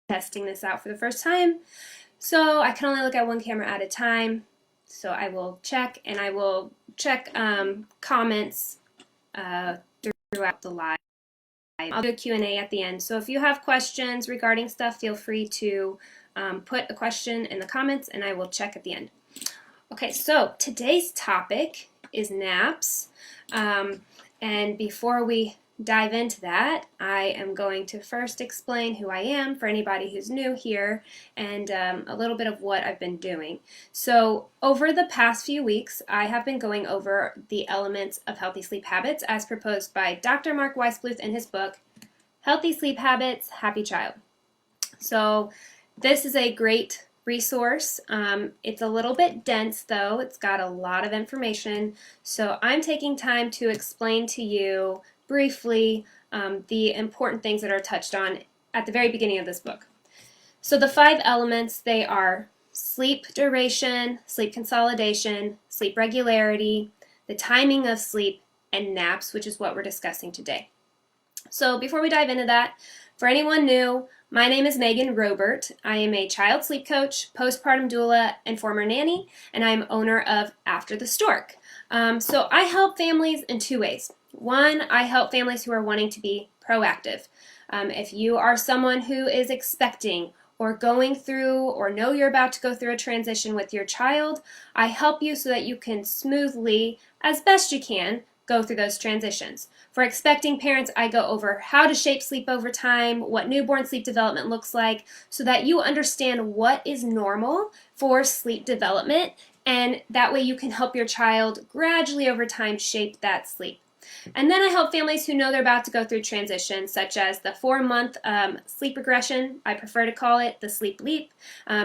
testing this out for the first time, so I can only look at one camera at a time. So I will check, and I will check comments throughout the live. I'll do a Q&A at the end. So if you have questions regarding stuff, feel free to put a question in the comments, and I will check at the end. Okay, so today's topic is naps. And before we dive into that, I am going to first explain who I am for anybody who's new here, and a little bit of what I've been doing. So over the past few weeks, I have been going over the elements of healthy sleep habits as proposed by Dr. Mark Weisbluth in his book, Healthy Sleep Habits, Happy Child. So this is a great resource. It's a little bit dense though. It's got a lot of information. So I'm taking time to explain to you briefly the important things that are touched on at the very beginning of this book. So the 5 elements, they are sleep duration, sleep consolidation, sleep regularity, the timing of sleep, and naps, which is what we're discussing today. So before we dive into that, for anyone new, my name is Megan Robert. I am a child sleep coach, postpartum doula, and former nanny, and I'm owner of After the Stork. So I help families in 2 ways. One, I help families who are wanting to be proactive. If you are someone who is expecting or going through or know you're about to go through a transition with your child, I help you so that you can smoothly, as best you can, go through those transitions. For expecting parents, I go over how to shape sleep over time, what newborn sleep development looks like, so that you understand what is normal for sleep development, and that way you can help your child gradually over time shape that sleep. And then I help families who know they're about to go through transitions, such as the 4-month sleep regression. I prefer to call it the sleep leap,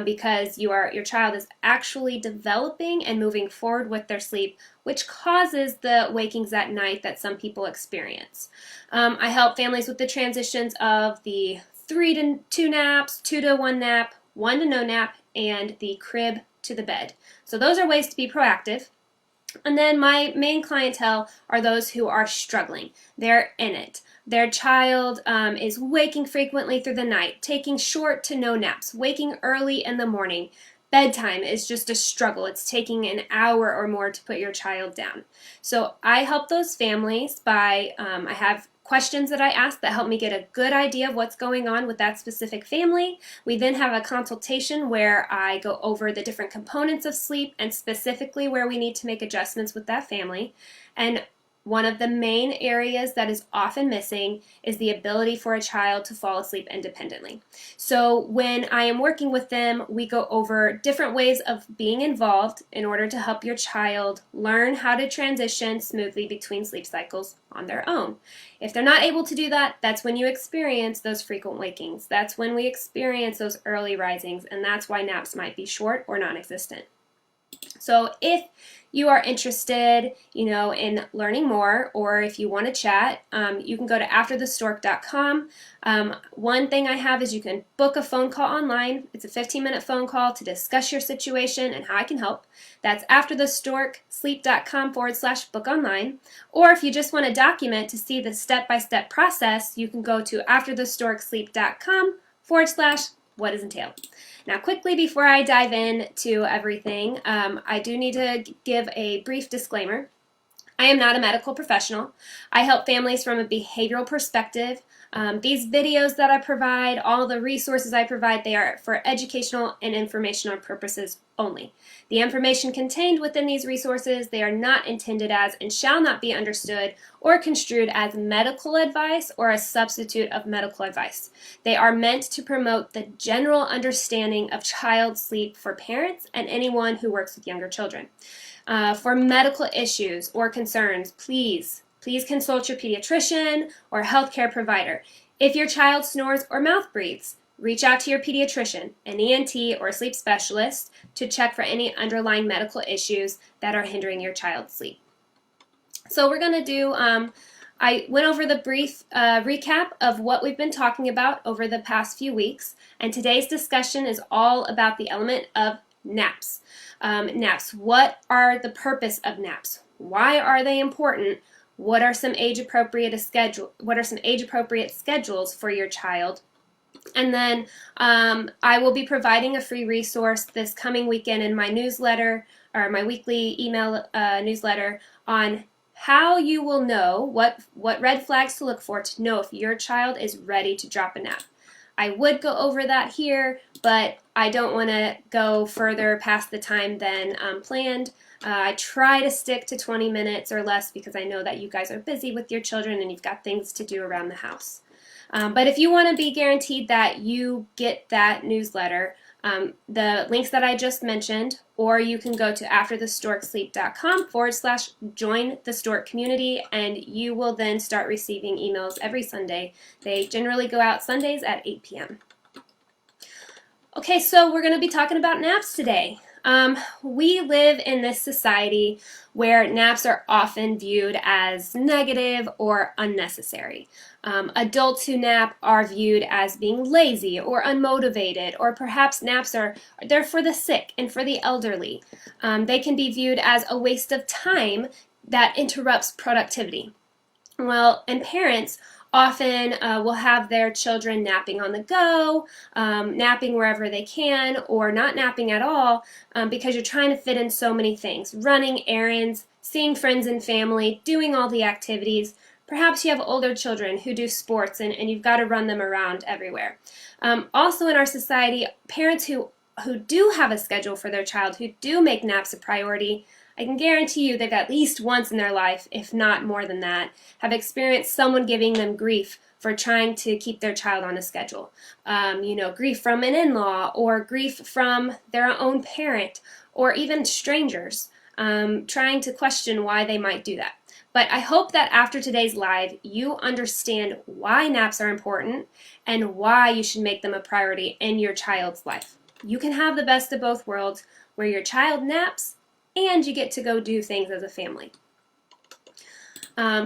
because your child is actually developing and moving forward with their sleep, which causes the wakings at night that some people experience. I help families with the transitions of the 3 to 2 naps, 2 to 1 nap, 1 to no nap, and the crib to the bed. So those are ways to be proactive. And then my main clientele are those who are struggling. They're in it. Their child is waking frequently through the night, taking short to no naps, waking early in the morning. Bedtime is just a struggle. It's taking an hour or more to put your child down. So I help those families by, I have questions that I ask that help me get a good idea of what's going on with that specific family. We then have a consultation where I go over the different components of sleep and specifically where we need to make adjustments with that family. And one of the main areas that is often missing is the ability for a child to fall asleep independently. So when I am working with them, we go over different ways of being involved in order to help your child learn how to transition smoothly between sleep cycles on their own. If they're not able to do that, that's when you experience those frequent wakings. That's when we experience those early risings, and that's why naps might be short or non-existent. So if you are interested, in learning more, or if you want to chat, you can go to afterthestork.com. One thing I have is you can book a phone call online. It's a 15-minute phone call to discuss your situation and how I can help. That's afterthestorksleep.com/book online. Or if you just want a document to see the step-by-step process, you can go to afterthestorksleep.com/what is entailed. Now quickly before I dive into everything, I do need to give a brief disclaimer. I am not a medical professional. I help families from a behavioral perspective. These videos that I provide, all the resources I provide, they are for educational and informational purposes only. The information contained within these resources, they are not intended as and shall not be understood or construed as medical advice or a substitute of medical advice. They are meant to promote the general understanding of child sleep for parents and anyone who works with younger children. For medical issues or concerns, please consult your pediatrician or healthcare provider. If your child snores or mouth breathes, reach out to your pediatrician, an ENT, or a sleep specialist to check for any underlying medical issues that are hindering your child's sleep. So we're going to do, I went over the brief recap of what we've been talking about over the past few weeks, and today's discussion is all about the element of naps. Naps. What are the purpose of naps? Why are they important? What are some age-appropriate schedules for your child? And then I will be providing a free resource this coming weekend in my newsletter, or my weekly email newsletter, on how you will know what red flags to look for to know if your child is ready to drop a nap. I would go over that here, but I don't want to go further past the time than planned. I try to stick to 20 minutes or less because I know that you guys are busy with your children and you've got things to do around the house. But if you want to be guaranteed that you get that newsletter, the links that I just mentioned, or you can go to afterthestorksleep.com/join the stork community, and you will then start receiving emails every Sunday. They generally go out Sundays at 8 p.m. Okay, so we're going to be talking about naps today. We live in this society where naps are often viewed as negative or unnecessary. Adults who nap are viewed as being lazy or unmotivated, or perhaps naps they're for the sick and for the elderly. They can be viewed as a waste of time that interrupts productivity. Well, and parents often will have their children napping on the go, napping wherever they can, or not napping at all because you're trying to fit in so many things. Running errands, seeing friends and family, doing all the activities. Perhaps you have older children who do sports and you've got to run them around everywhere. Also in our society, parents who do have a schedule for their child, who do make naps a priority, I can guarantee you they've at least once in their life, if not more than that, have experienced someone giving them grief for trying to keep their child on a schedule. Grief from an in-law, or grief from their own parent, or even strangers, trying to question why they might do that. But I hope that after today's live, you understand why naps are important and why you should make them a priority in your child's life. You can have the best of both worlds, where your child naps and you get to go do things as a family.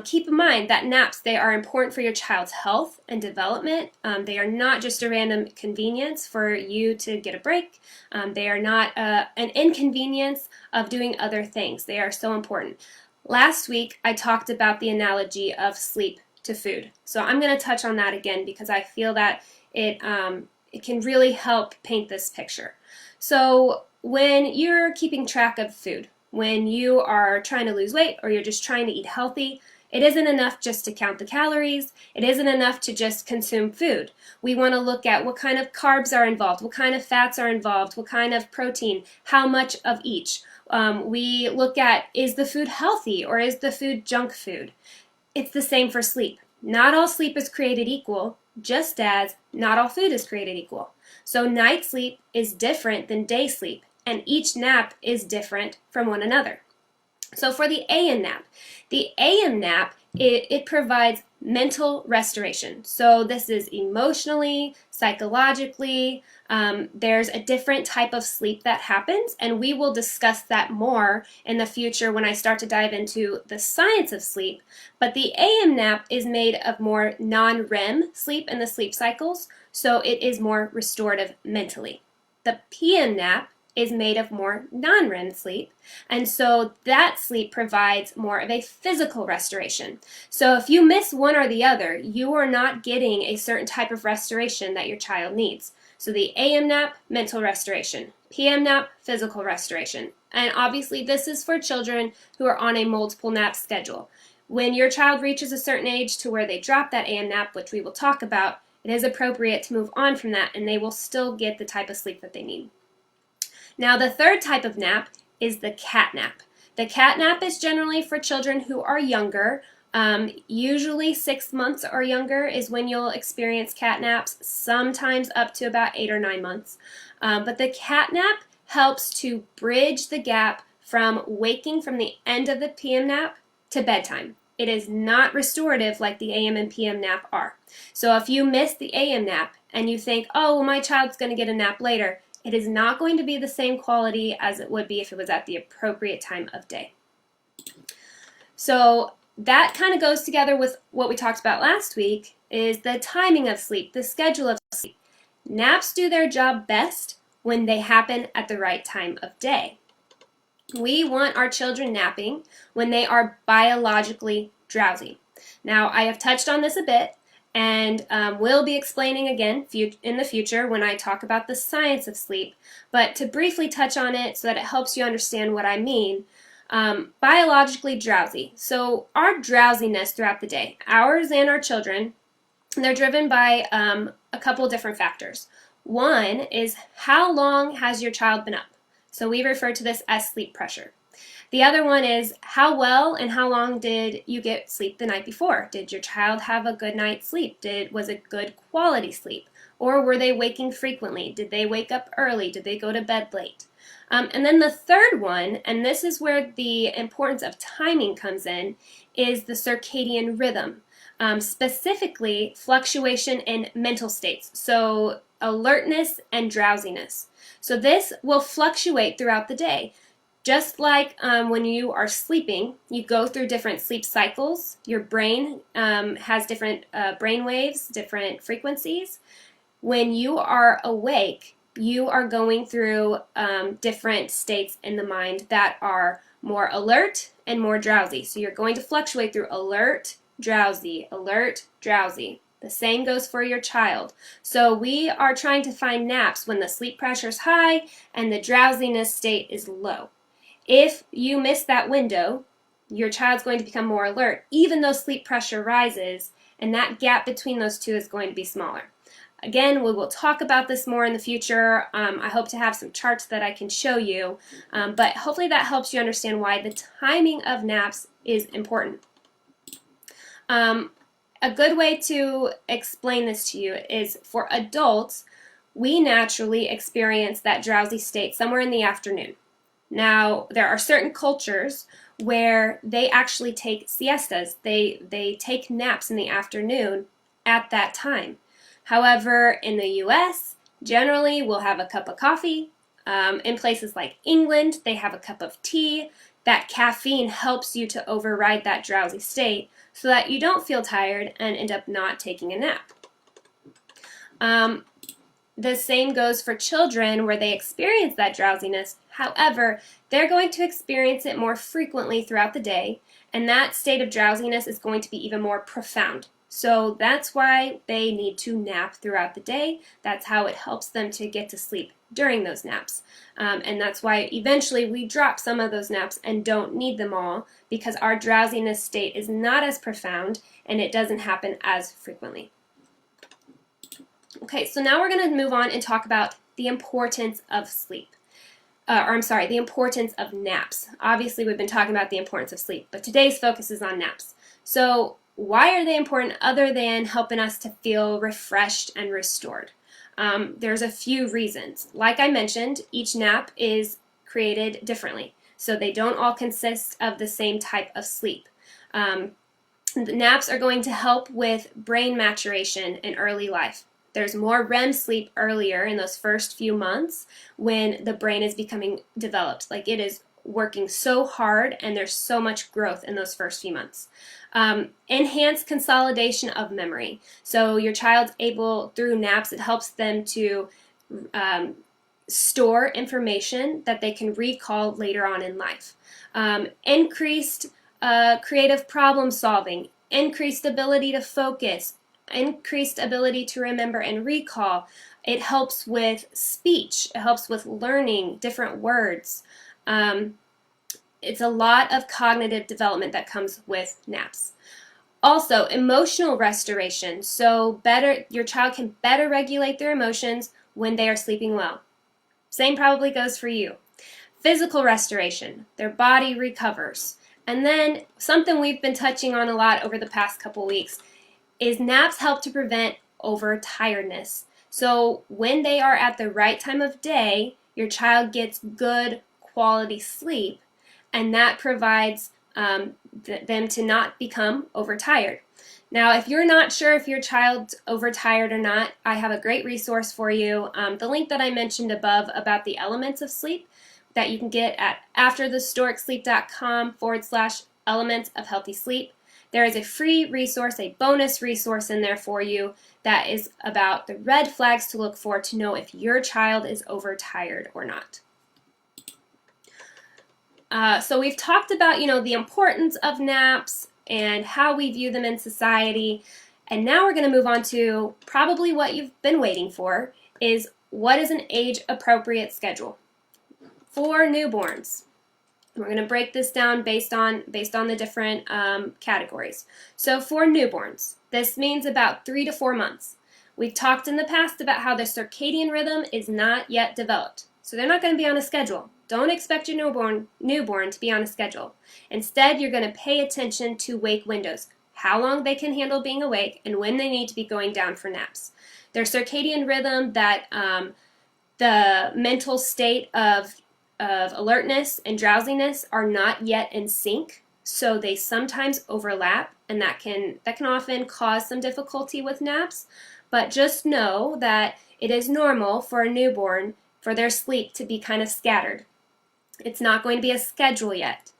Keep in mind that naps, they are important for your child's health and development. They are not just a random convenience for you to get a break. They are not an inconvenience of doing other things. They are so important. Last week, I talked about the analogy of sleep to food. So I'm going to touch on that again because I feel that it can really help paint this picture. So when you're keeping track of food, when you are trying to lose weight or you're just trying to eat healthy, it isn't enough just to count the calories. It isn't enough to just consume food. We want to look at what kind of carbs are involved, what kind of fats are involved, what kind of protein, how much of each. We look at, is the food healthy or is the food junk food? It's the same for sleep. Not all sleep is created equal, just as not all food is created equal. So night sleep is different than day sleep, and each nap is different from one another. So for the AM nap, it provides mental restoration. So this is emotionally, psychologically, there's a different type of sleep that happens, and we will discuss that more in the future when I start to dive into the science of sleep. But the AM nap is made of more non-REM sleep in the sleep cycles, so it is more restorative mentally. The PM nap is made of more non-REM sleep, and so that sleep provides more of a physical restoration. So if you miss one or the other, you are not getting a certain type of restoration that your child needs. So the AM nap, mental restoration. PM nap, physical restoration. And obviously this is for children who are on a multiple nap schedule. When your child reaches a certain age to where they drop that AM nap, which we will talk about, it is appropriate to move on from that, and they will still get the type of sleep that they need. Now the third type of nap is the cat nap. The cat nap is generally for children who are younger. Usually 6 months or younger is when you'll experience cat naps, sometimes up to about 8 or 9 months. But the cat nap helps to bridge the gap from waking from the end of the PM nap to bedtime. It is not restorative like the AM and PM nap are. So if you miss the AM nap and you think, oh, well, my child's going to get a nap later, it is not going to be the same quality as it would be if it was at the appropriate time of day. So that kind of goes together with what we talked about last week, is the timing of sleep, the schedule of sleep. Naps do their job best when they happen at the right time of day. We want our children napping when they are biologically drowsy. Now, I have touched on this a bit, and will be explaining again in the future when I talk about the science of sleep. But to briefly touch on it so that it helps you understand what I mean, biologically drowsy. So our drowsiness throughout the day, ours and our children, they're driven by a couple different factors. One is how long has your child been up? So we refer to this as sleep pressure. The other one is how well and how long did you get sleep the night before? Did your child have a good night's sleep? Was it good quality sleep? Or were they waking frequently? Did they wake up early? Did they go to bed late? And then the third one, and this is where the importance of timing comes in, is the circadian rhythm. Specifically, fluctuation in mental states, so alertness and drowsiness. So this will fluctuate throughout the day. Just like when you are sleeping, you go through different sleep cycles. Your brain has different brain waves, different frequencies. When you are awake, you are going through different states in the mind that are more alert and more drowsy. So you're going to fluctuate through alert, drowsy, alert, drowsy. The same goes for your child. So we are trying to find naps when the sleep pressure is high and the drowsiness state is low. If you miss that window, your child's going to become more alert, even though sleep pressure rises, and that gap between those two is going to be smaller. Again, we will talk about this more in the future. I hope to have some charts that I can show you, but hopefully that helps you understand why the timing of naps is important. A good way to explain this to you is for adults, we naturally experience that drowsy state somewhere in the afternoon. Now, there are certain cultures where they actually take siestas. They take naps in the afternoon at that time. However, in the US, generally we'll have a cup of coffee. In places like England, they have a cup of tea. That caffeine helps you to override that drowsy state so that you don't feel tired and end up not taking a nap. The same goes for children where they experience that drowsiness. However, they're going to experience it more frequently throughout the day, and that state of drowsiness is going to be even more profound. So that's why they need to nap throughout the day. That's how it helps them to get to sleep during those naps. And that's why eventually we drop some of those naps and don't need them all, because our drowsiness state is not as profound and it doesn't happen as frequently. Okay, so now we're going to move on and talk about the importance of sleep. The importance of naps. Obviously, we've been talking about the importance of sleep, but today's focus is on naps. So why are they important other than helping us to feel refreshed and restored? There's a few reasons. Like I mentioned, each nap is created differently, so they don't all consist of the same type of sleep. The naps are going to help with brain maturation in early life. There's more REM sleep earlier in those first few months when the brain is becoming developed. Like it is working so hard and there's so much growth in those first few months. Enhanced consolidation of memory. So your child's able, through naps, it helps them to store information that they can recall later on in life. Increased creative problem solving, increased ability to focus, increased ability to remember and recall. It helps with speech. It helps with learning different words. It's a lot of cognitive development that comes with naps. Also, emotional restoration. So your child can better regulate their emotions when they are sleeping well. Same probably goes for you. Physical restoration. Their body recovers. And then something we've been touching on a lot over the past couple weeks is naps help to prevent overtiredness. So when they are at the right time of day, your child gets good quality sleep, and that provides them to not become overtired. Now, if you're not sure if your child's overtired or not, I have a great resource for you. The link that I mentioned above about the elements of sleep that you can get at afterthehistoricsleep.com/elements of healthy sleep. There is a free resource, a bonus resource in there for you that is about the red flags to look for to know if your child is overtired or not. So we've talked about, the importance of naps and how we view them in society. And now we're going to move on to probably what you've been waiting for, is what is an age-appropriate schedule for newborns. We're going to break this down based on the different categories. So for newborns, this means about 3 to 4 months. We've talked in the past about how the circadian rhythm is not yet developed. So they're not going to be on a schedule. Don't expect your newborn to be on a schedule. Instead, you're going to pay attention to wake windows, how long they can handle being awake, and when they need to be going down for naps. Their circadian rhythm, that the mental state of alertness and drowsiness are not yet in sync, so they sometimes overlap, and that can often cause some difficulty with naps. But just know that it is normal for a newborn for their sleep to be kind of scattered. It's not going to be a schedule yet.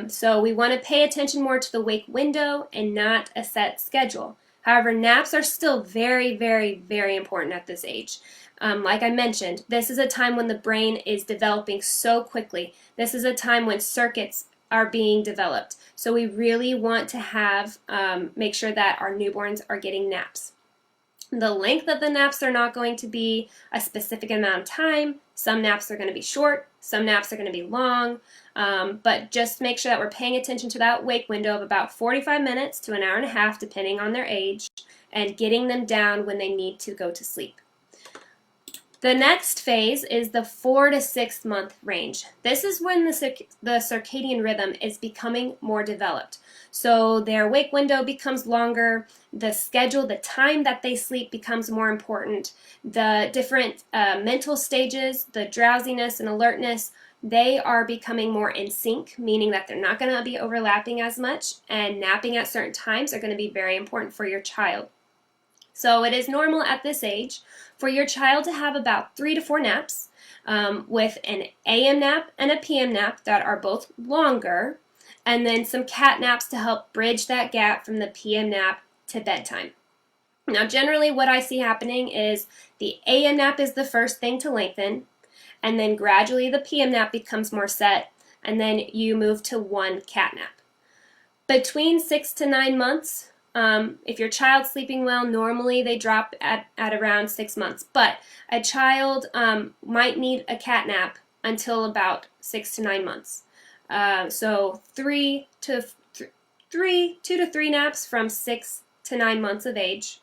So we want to pay attention more to the wake window and not a set schedule. However, naps are still very, very, very important at this age. Like I mentioned, this is a time when the brain is developing so quickly. This is a time when circuits are being developed. So we really want to make sure that our newborns are getting naps. The length of the naps are not going to be a specific amount of time. Some naps are going to be short, some naps are going to be long, but just make sure that we're paying attention to that wake window of about 45 minutes to an hour and a half, depending on their age, and getting them down when they need to go to sleep. The next phase is the 4 to 6 month range. This is when the circadian rhythm is becoming more developed. So their wake window becomes longer, the schedule, the time that they sleep becomes more important, the different mental stages, the drowsiness and alertness, they are becoming more in sync, meaning that they're not going to be overlapping as much, and napping at certain times are going to be very important for your child. So it is normal at this age for your child to have about 3 to 4 naps, with an AM nap and a PM nap that are both longer, and then some cat naps to help bridge that gap from the PM nap to bedtime. Now generally what I see happening is the AM nap is the first thing to lengthen, and then gradually the PM nap becomes more set, and then you move to one cat nap. Between 6 to 9 months, if your child's sleeping well, normally they drop at around 6 months, but a child might need a cat nap until about 6 to 9 months. So 2 to 3 naps from 6 to 9 months of age,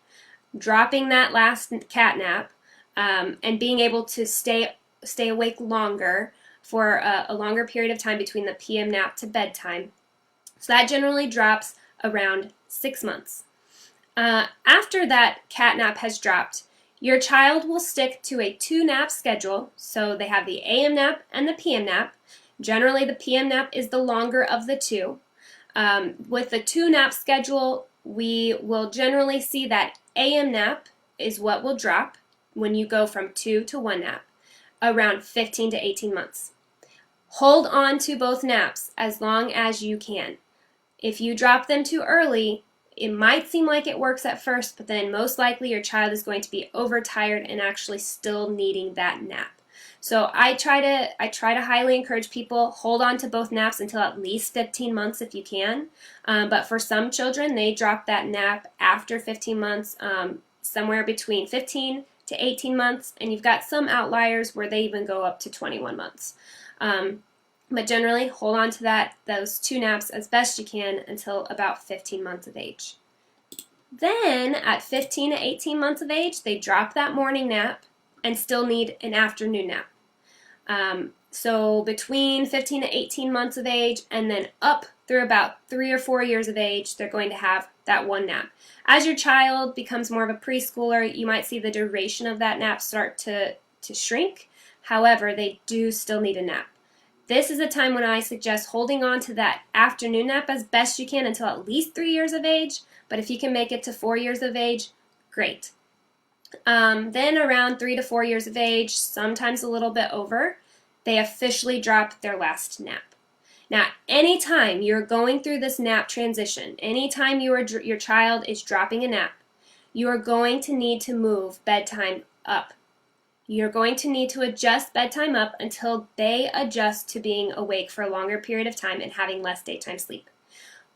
dropping that last cat nap, and being able to stay awake longer for a longer period of time between the PM nap to bedtime. So that generally drops around 6 months. After that cat nap has dropped, your child will stick to a 2-nap schedule. So they have the AM nap and the PM nap. Generally the PM nap is the longer of the two. With the 2-nap schedule, we will generally see that AM nap is what will drop when you go from 2 to 1 nap, around 15 to 18 months. Hold on to both naps as long as you can. If you drop them too early, it might seem like it works at first, but then most likely your child is going to be overtired and actually still needing that nap. So I try to highly encourage people, hold on to both naps until at least 15 months if you can. But for some children, they drop that nap after 15 months, somewhere between 15 to 18 months, and you've got some outliers where they even go up to 21 months. But generally, hold on to those 2 naps as best you can until about 15 months of age. Then, at 15 to 18 months of age, they drop that morning nap and still need an afternoon nap. So between 15 to 18 months of age and then up through about 3 or 4 years of age, they're going to have that 1 nap. As your child becomes more of a preschooler, you might see the duration of that nap start to shrink. However, they do still need a nap. This is a time when I suggest holding on to that afternoon nap as best you can until at least 3 years of age, but if you can make it to 4 years of age, great. Then around 3 to 4 years of age, sometimes a little bit over, they officially drop their last nap. Now, anytime you're going through this nap transition, anytime your child is dropping a nap, you are going to need to move bedtime up. You're going to need to adjust bedtime up until they adjust to being awake for a longer period of time and having less daytime sleep.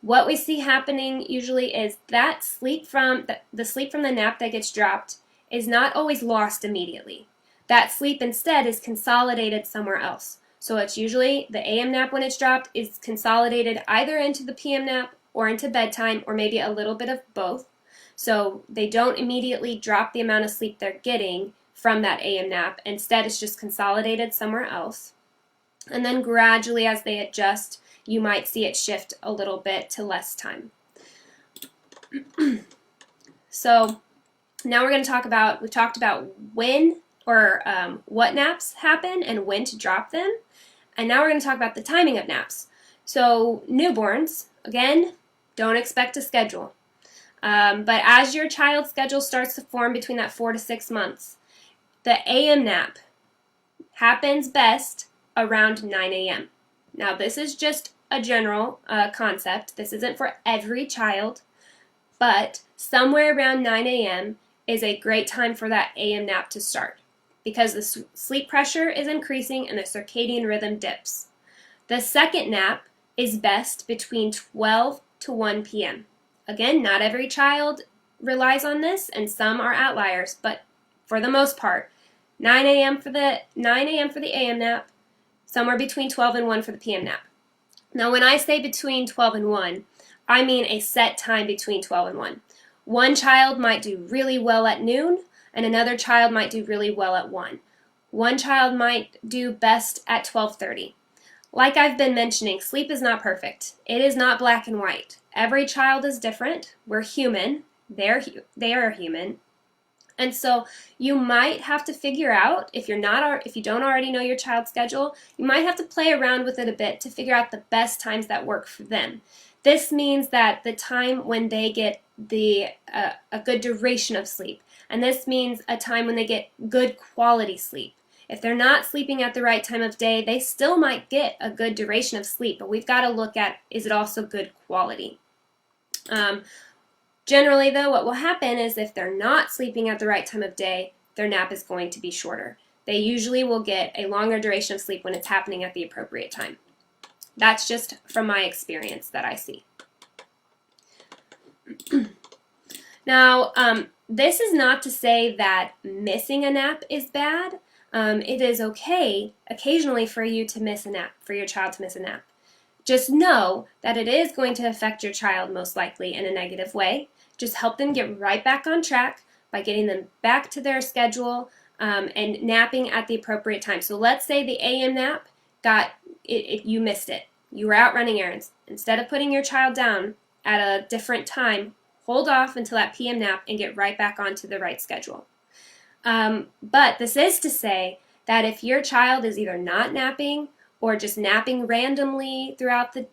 what we see happening usually is that sleep from the sleep from the nap that gets dropped is not always lost immediately. That sleep instead is consolidated somewhere else. So it's usually the AM nap when it's dropped is consolidated either into the PM nap or into bedtime, or maybe a little bit of both. So they don't immediately drop the amount of sleep they're getting from that AM nap. Instead, it's just consolidated somewhere else. And then gradually as they adjust, you might see it shift a little bit to less time. So now we're going to talk about, we've talked about when or what naps happen and when to drop them. And now we're going to talk about the timing of naps. So newborns, again, don't expect a schedule. But as your child's schedule starts to form between that 4 to 6 months, the AM nap happens best around 9 a.m. Now this is just a general concept. This isn't for every child, but somewhere around 9 a.m. is a great time for that AM nap to start because the sleep pressure is increasing and the circadian rhythm dips. The second nap is best between 12 to 1 p.m. Again, not every child relies on this, and some are outliers, but for the most part, 9 a.m. for the AM nap, somewhere between 12 and 1 for the PM nap. Now, when I say between 12 and 1, I mean a set time between 12 and 1. One child might do really well at noon, and another child might do really well at 1. One child might do best at 12:30. Like I've been mentioning, sleep is not perfect. It is not black and white. Every child is different. We're human. They are human. And so you might have to figure out, if you don't already know your child's schedule, you might have to play around with it a bit to figure out the best times that work for them. This means that the time when they get a good duration of sleep, and this means a time when they get good quality sleep. If they're not sleeping at the right time of day, they still might get a good duration of sleep, but we've got to look at, is it also good quality? Generally, though, what will happen is if they're not sleeping at the right time of day, their nap is going to be shorter. They usually will get a longer duration of sleep when it's happening at the appropriate time. That's just from my experience that I see. Now, this is not to say that missing a nap is bad. It is okay occasionally for you to miss a nap, for your child to miss a nap. Just know that it is going to affect your child most likely in a negative way. Just help them get right back on track by getting them back to their schedule and napping at the appropriate time. So let's say the AM nap you missed it. You were out running errands. Instead of putting your child down at a different time, hold off until that PM nap and get right back onto the right schedule. But this is to say that if your child is either not napping or just napping randomly throughout the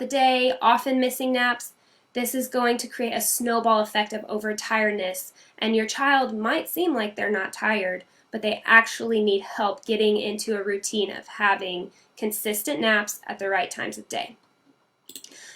day, often missing naps, this is going to create a snowball effect of overtiredness, and your child might seem like they're not tired, but they actually need help getting into a routine of having consistent naps at the right times of day.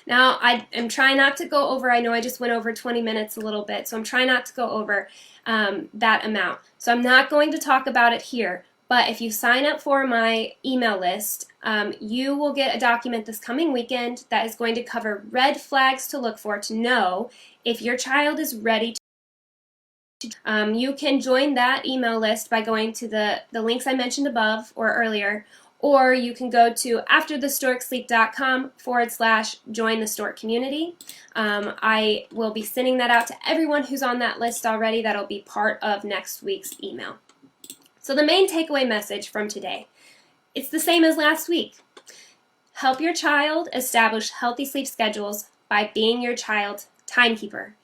Now, I am trying not to go over, I know I just went over 20 minutes a little bit, so I'm trying not to go over that amount. So I'm not going to talk about it here, but if you sign up for my email list, you will get a document this coming weekend that is going to cover red flags to look for to know if your child is ready to. You can join that email list by going to the links I mentioned above or earlier, or you can go to afterthestorksleep.com/join the stork community. I will be sending that out to everyone who's on that list already. That'll be part of next week's email. So the main takeaway message from today, it's the same as last week. Help your child establish healthy sleep schedules by being your child's timekeeper.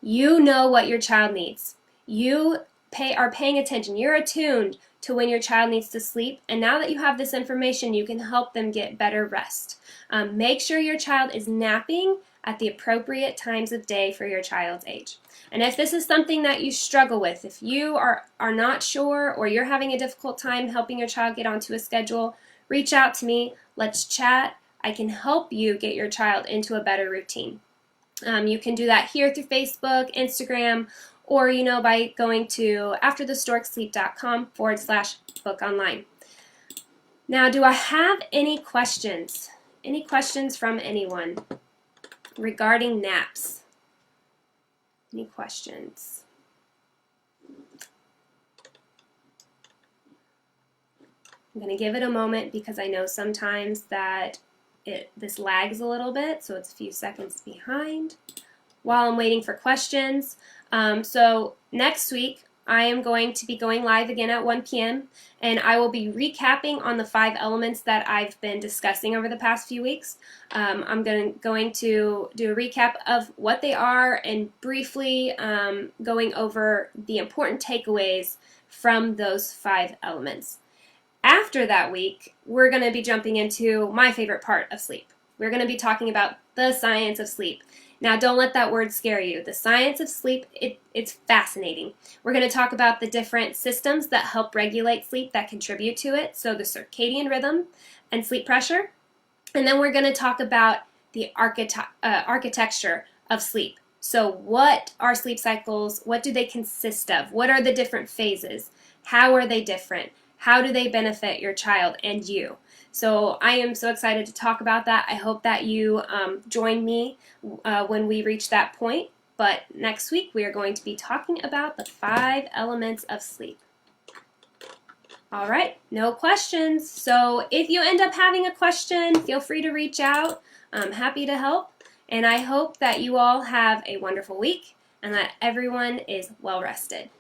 You know what your child needs. You are paying attention. You're attuned to when your child needs to sleep, and now that you have this information, you can help them get better rest. Make sure your child is napping at the appropriate times of day for your child's age. And if this is something that you struggle with, if you are not sure or you're having a difficult time helping your child get onto a schedule, reach out to me. Let's chat. I can help you get your child into a better routine. You can do that here through Facebook, Instagram, or by going to afterthestorksleep.com/book online. Now, do I have any questions? Any questions from anyone? regarding naps. Any questions? I'm going to give it a moment because I know sometimes that this lags a little bit, so it's a few seconds behind while I'm waiting for questions. So next week, I am going to be going live again at 1 p.m. and I will be recapping on the 5 elements that I've been discussing over the past few weeks. I'm going to do a recap of what they are and briefly going over the important takeaways from those 5 elements. After that week, we're going to be jumping into my favorite part of sleep. We're going to be talking about the science of sleep. Now, don't let that word scare you. The science of sleep, it's fascinating. We're going to talk about the different systems that help regulate sleep that contribute to it, so the circadian rhythm and sleep pressure. And then we're going to talk about the architecture of sleep. So what are sleep cycles? What do they consist of? What are the different phases? How are they different? How do they benefit your child and you? So I am so excited to talk about that. I hope that you join me when we reach that point. But next week we are going to be talking about the 5 elements of sleep. All right, no questions. So if you end up having a question, feel free to reach out. I'm happy to help. And I hope that you all have a wonderful week and that everyone is well rested.